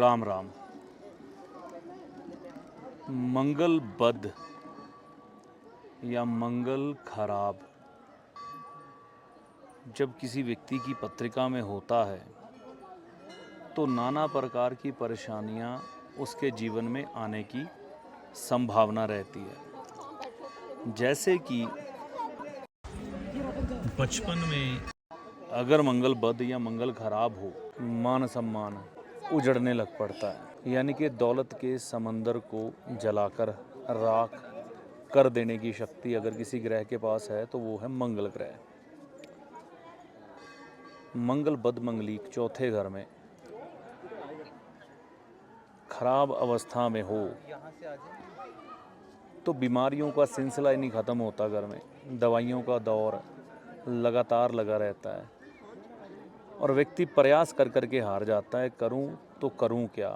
राम राम। मंगल बद या मंगल खराब जब किसी व्यक्ति की पत्रिका में होता है तो नाना प्रकार की परेशानियां उसके जीवन में आने की संभावना रहती है। जैसे कि बचपन में अगर मंगल बद या मंगल खराब हो, मान सम्मान उजड़ने लग पड़ता है, यानी कि दौलत के समंदर को जलाकर राख कर देने की शक्ति अगर किसी ग्रह के पास है तो वो है मंगल ग्रह। मंगल बद मंगलीक चौथे घर में खराब अवस्था में हो तो बीमारियों का सिलसिला ही नहीं ख़त्म होता। घर में दवाइयों का दौर लगातार लगा रहता है और व्यक्ति प्रयास कर कर के हार जाता है, करूं तो करूं क्या।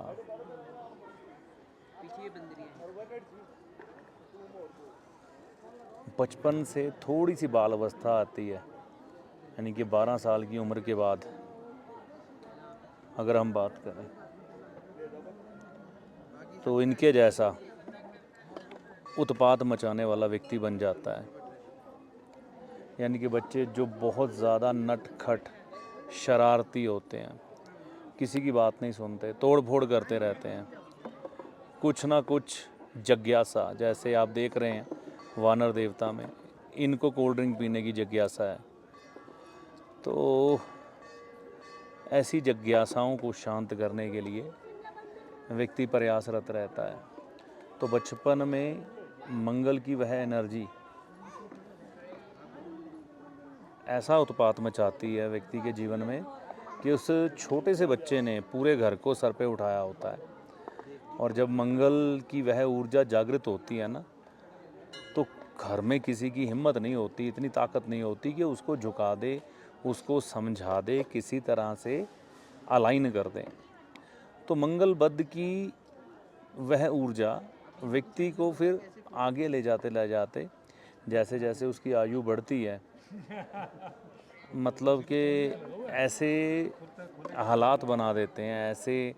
बचपन से थोड़ी सी बाल अवस्था आती है, यानी कि 12 साल की उम्र के बाद अगर हम बात करें तो इनके जैसा उत्पात मचाने वाला व्यक्ति बन जाता है। यानी कि बच्चे जो बहुत ज़्यादा नटखट शरारती होते हैं, किसी की बात नहीं सुनते, तोड़ फोड़ करते रहते हैं, कुछ ना कुछ जिज्ञासा, जैसे आप देख रहे हैं वानर देवता में इनको कोल्ड ड्रिंक पीने की जिज्ञासा है, तो ऐसी जिज्ञासाओं को शांत करने के लिए व्यक्ति प्रयासरत रहता है। तो बचपन में मंगल की वह एनर्जी ऐसा उत्पात मचाती है व्यक्ति के जीवन में कि उस छोटे से बच्चे ने पूरे घर को सर पे उठाया होता है। और जब मंगल की वह ऊर्जा जागृत होती है ना, तो घर में किसी की हिम्मत नहीं होती, इतनी ताकत नहीं होती कि उसको झुका दे, उसको समझा दे, किसी तरह से अलाइन कर दें। तो मंगल बद की वह ऊर्जा व्यक्ति को फिर आगे ले जाते जैसे जैसे उसकी आयु बढ़ती है, मतलब कि ऐसे हालात बना देते हैं, ऐसे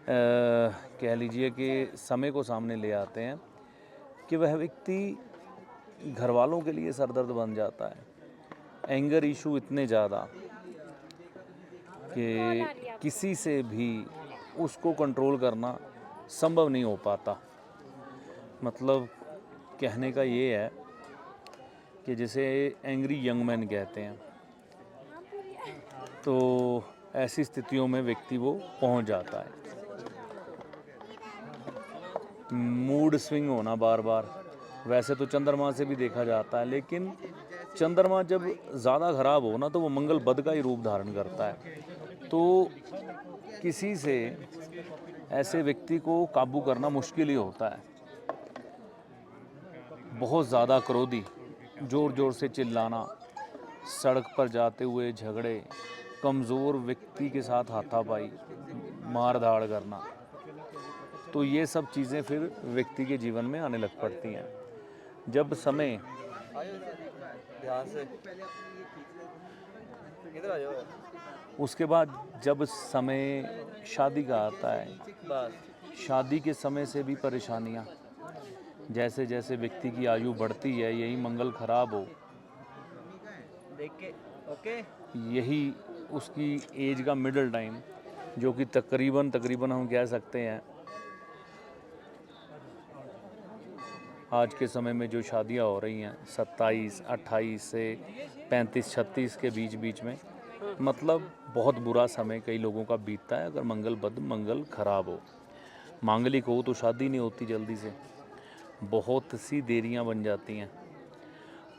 कह लीजिए कि समय को सामने ले आते हैं कि वह व्यक्ति घर वालों के लिए सरदर्द बन जाता है। एंगर इशू इतने ज़्यादा कि किसी से भी उसको कंट्रोल करना संभव नहीं हो पाता। मतलब कहने का ये है कि जिसे एंग्री यंग मैन कहते हैं, तो ऐसी स्थितियों में व्यक्ति वो पहुंच जाता है। मूड स्विंग होना बार बार, वैसे तो चंद्रमा से भी देखा जाता है, लेकिन चंद्रमा जब ज़्यादा ख़राब हो ना तो वो मंगल बद का ही रूप धारण करता है। तो किसी से ऐसे व्यक्ति को काबू करना मुश्किल ही होता है। बहुत ज़्यादा क्रोधी, ज़ोर ज़ोर से चिल्लाना, सड़क पर जाते हुए झगड़े, कमज़ोर व्यक्ति के साथ हाथापाई, मार धाड़ करना, तो ये सब चीज़ें फिर व्यक्ति के जीवन में आने लग पड़ती हैं। जब समय उसके बाद जब समय शादी का आता है, शादी के समय से भी परेशानियाँ, जैसे जैसे व्यक्ति की आयु बढ़ती है, यही मंगल खराब हो, यही उसकी एज का मिडिल टाइम, जो कि तकरीबन हम कह सकते हैं आज के समय में जो शादियां हो रही हैं 27, 28 से 35, 36 के बीच में, मतलब बहुत बुरा समय कई लोगों का बीतता है अगर मंगल बद मंगल खराब हो। मांगलिक हो तो शादी नहीं होती जल्दी से, बहुत सी देरियां बन जाती हैं।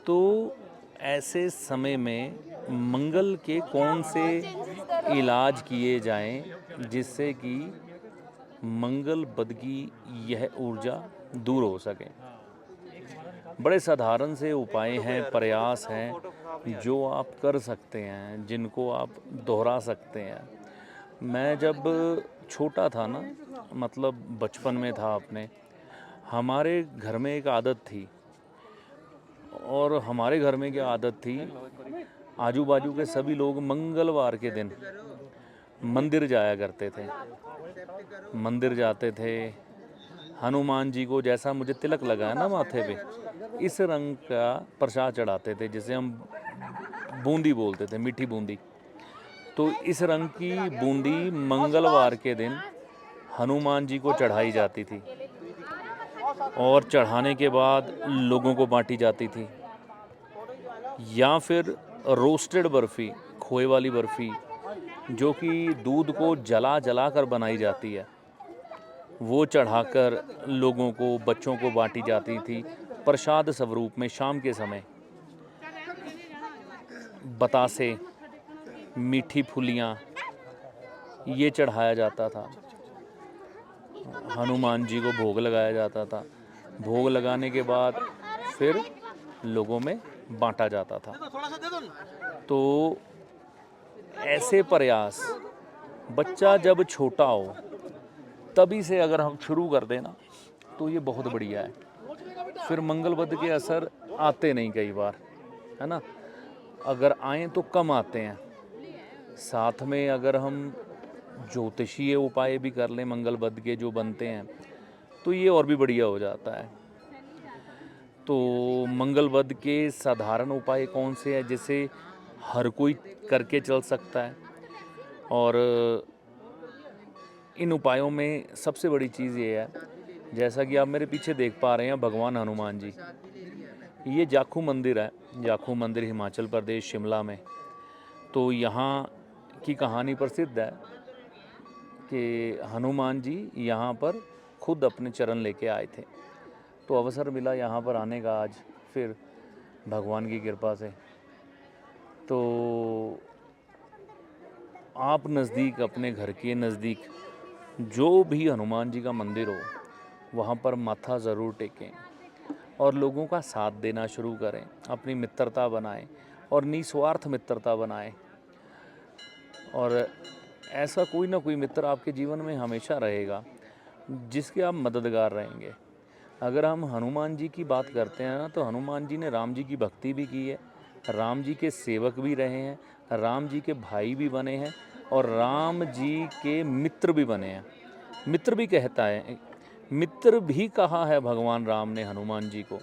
तो ऐसे समय में मंगल के कौन से इलाज किए जाएं जिससे कि मंगल बद की यह ऊर्जा दूर हो सके। बड़े साधारण से उपाय हैं, प्रयास हैं जो आप कर सकते हैं, जिनको आप दोहरा सकते हैं। मैं जब छोटा था ना, मतलब बचपन में था अपने, हमारे घर में एक आदत थी, और हमारे घर में क्या आदत थी, आजू बाजू के सभी लोग मंगलवार के दिन मंदिर जाया करते थे, मंदिर जाते थे, हनुमान जी को जैसा मुझे तिलक लगा है ना माथे पे, इस रंग का प्रसाद चढ़ाते थे, जिसे हम बूंदी बोलते थे, मीठी बूंदी। तो इस रंग की बूंदी मंगलवार के दिन हनुमान जी को चढ़ाई जाती थी और चढ़ाने के बाद लोगों को बांटी जाती थी। या फिर रोस्टेड बर्फ़ी, खोए वाली बर्फ़ी, जो कि दूध को जला जला कर बनाई जाती है, वो चढ़ाकर लोगों को, बच्चों को बांटी जाती थी प्रसाद स्वरूप में। शाम के समय बतासे, मीठी फुलियाँ, ये चढ़ाया जाता था, हनुमान जी को भोग लगाया जाता था। भोग लगाने के बाद फिर लोगों में बांटा जाता था। तो ऐसे प्रयास बच्चा जब छोटा हो तभी से अगर हम शुरू कर दें ना, तो ये बहुत बढ़िया है। फिर मंगलवद के असर आते नहीं कई बार, है ना, अगर आएँ तो कम आते हैं। साथ में अगर हम ज्योतिषीय उपाय भी कर लें मंगलवद के जो बनते हैं, तो ये और भी बढ़िया हो जाता है। तो मंगलवद के साधारण उपाय कौन से हैं जिसे हर कोई करके चल सकता है? और इन उपायों में सबसे बड़ी चीज़ ये है, जैसा कि आप मेरे पीछे देख पा रहे हैं, भगवान हनुमान जी, ये जाखू मंदिर है, जाखू मंदिर हिमाचल प्रदेश शिमला में। तो यहाँ की कहानी प्रसिद्ध है कि हनुमान जी यहाँ पर खुद अपने चरण लेके आए थे। तो अवसर मिला यहाँ पर आने का आज, फिर भगवान की कृपा से। तो आप नज़दीक, अपने घर के नज़दीक जो भी हनुमान जी का मंदिर हो, वहाँ पर माथा ज़रूर टेकें और लोगों का साथ देना शुरू करें, अपनी मित्रता बनाएं और निस्वार्थ मित्रता बनाएं। और ऐसा कोई ना कोई मित्र आपके जीवन में हमेशा रहेगा जिसके आप मददगार रहेंगे। अगर हम हनुमान जी की बात करते हैं ना, तो हनुमान जी ने राम जी की भक्ति भी की है, राम जी के सेवक भी रहे हैं, राम जी के भाई भी बने हैं और राम जी के मित्र भी बने हैं। मित्र भी कहता है, मित्र भी कहा है भगवान राम ने हनुमान जी को।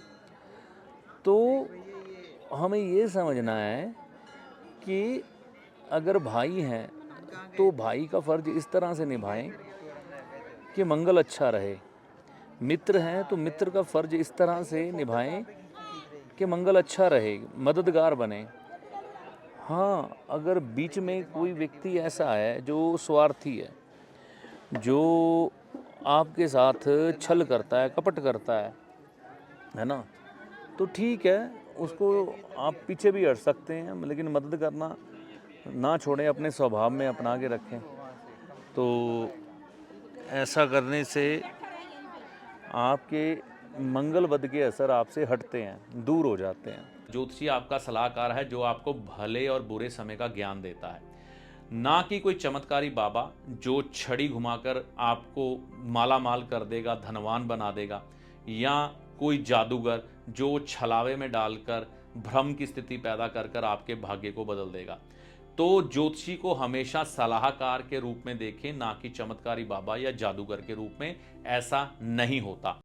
तो हमें ये समझना है कि अगर भाई हैं तो भाई का फ़र्ज इस तरह से निभाएं कि मंगल अच्छा रहे। मित्र हैं तो मित्र का फ़र्ज इस तरह से निभाएं कि मंगल अच्छा रहे, मददगार बने। हाँ, अगर बीच में कोई व्यक्ति ऐसा है जो स्वार्थी जो आपके साथ छल करता है, कपट करता है ना, तो ठीक है, उसको आप पीछे भी हट सकते हैं, लेकिन मदद करना ना छोड़ें, अपने स्वभाव में अपना के रखें। तो ऐसा करने से आपके मंगलवद के असर आपसे हटते हैं, दूर हो जाते हैं। ज्योतिषी आपका सलाहकार है जो आपको भले और बुरे समय का ज्ञान देता है, ना कि कोई चमत्कारी बाबा जो छड़ी घुमाकर आपको माला माल कर देगा, धनवान बना देगा, या कोई जादूगर जो छलावे में डालकर भ्रम की स्थिति पैदा कर कर आपके भाग्य को बदल देगा। तो ज्योतिषी को हमेशा सलाहकार के रूप में देखें, ना कि चमत्कारी बाबा या जादूगर के रूप में। ऐसा नहीं होता।